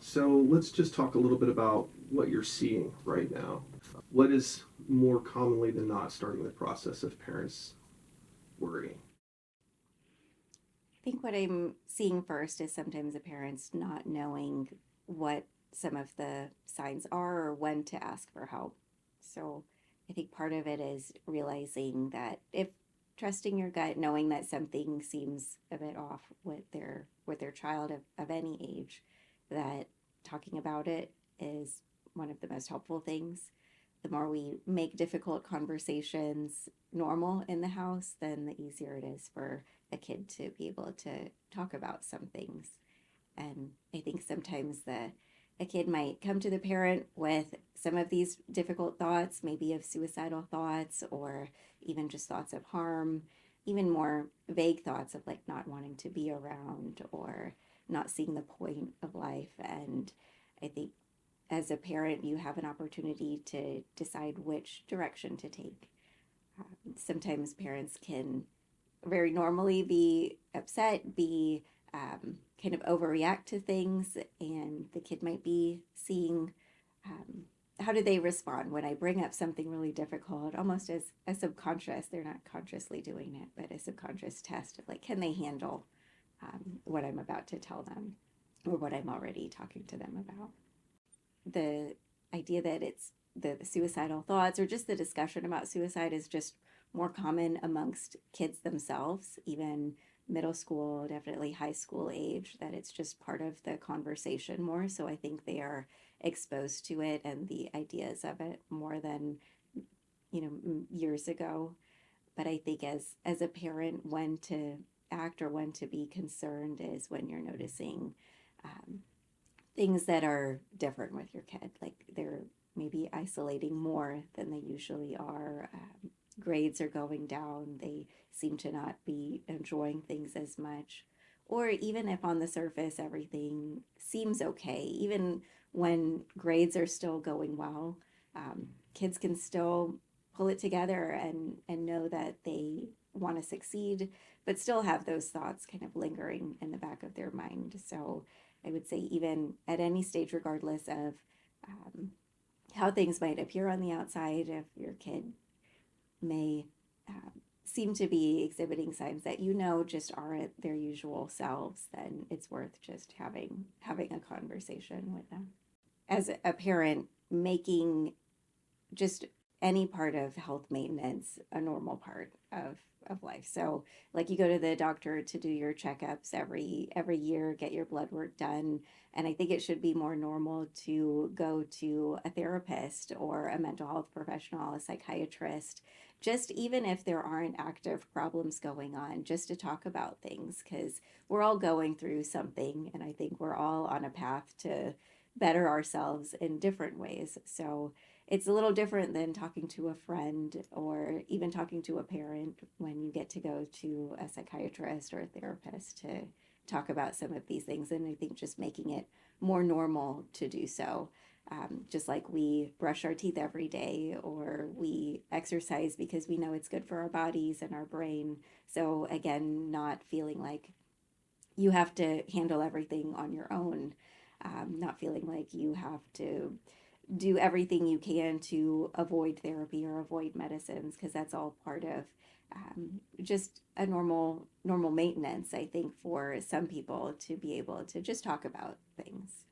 So let's just talk a little bit about what you're seeing right now. What is more commonly than not starting the process of parents worrying? I think what I'm seeing first is sometimes the parents not knowing what some of the signs are or when to ask for help. So I think part of it is realizing that if trusting your gut, knowing that something seems a bit off with their child of any age, that talking about it is one of the most helpful things. The more we make difficult conversations normal in the house, then the easier it is for a kid to be able to talk about some things. And I think sometimes a kid might come to the parent with some of these difficult thoughts, maybe of suicidal thoughts or even just thoughts of harm, even more vague thoughts of like not wanting to be around or not seeing the point of life. And I think as a parent, you have an opportunity to decide which direction to take. Sometimes parents can very normally be upset, be kind of overreact to things, and the kid might be seeing how do they respond when I bring up something really difficult, almost as a subconscious, they're not consciously doing it, but a subconscious test of like, can they handle what I'm about to tell them or what I'm already talking to them about. The idea that it's the suicidal thoughts or just the discussion about suicide is just more common amongst kids themselves, even middle school, definitely high school age, that it's just part of the conversation more. So I think they are exposed to it and the ideas of it more than, years ago. But I think as a parent, when to act or when to be concerned is when you're noticing um, things that are different with your kid. Like they're maybe isolating more than they usually are. Grades are going down. They seem to not be enjoying things as much. Or even if on the surface everything seems okay, even when grades are still going well, kids can still pull it together and know that they want to succeed, but still have those thoughts kind of lingering in the back of their mind. So I would say, even at any stage, regardless of um, how things might appear on the outside, if your kid may seem to be exhibiting signs that just aren't their usual selves, then it's worth just having a conversation with them. As a parent, making just any part of health maintenance a normal part of life. So like you go to the doctor to do your checkups every year, get your blood work done. And I think it should be more normal to go to a therapist or a mental health professional, a psychiatrist, just even if there aren't active problems going on, just to talk about things because we're all going through something. And I think we're all on a path to better ourselves in different ways. So it's a little different than talking to a friend or even talking to a parent when you get to go to a psychiatrist or a therapist to talk about some of these things. And I think just making it more normal to do so. Just like we brush our teeth every day or we exercise because we know it's good for our bodies and our brain. So, again, not feeling like you have to handle everything on your own, not feeling like you have to do everything you can to avoid therapy or avoid medicines because that's all part of just a normal maintenance. I think for some people to be able to just talk about things.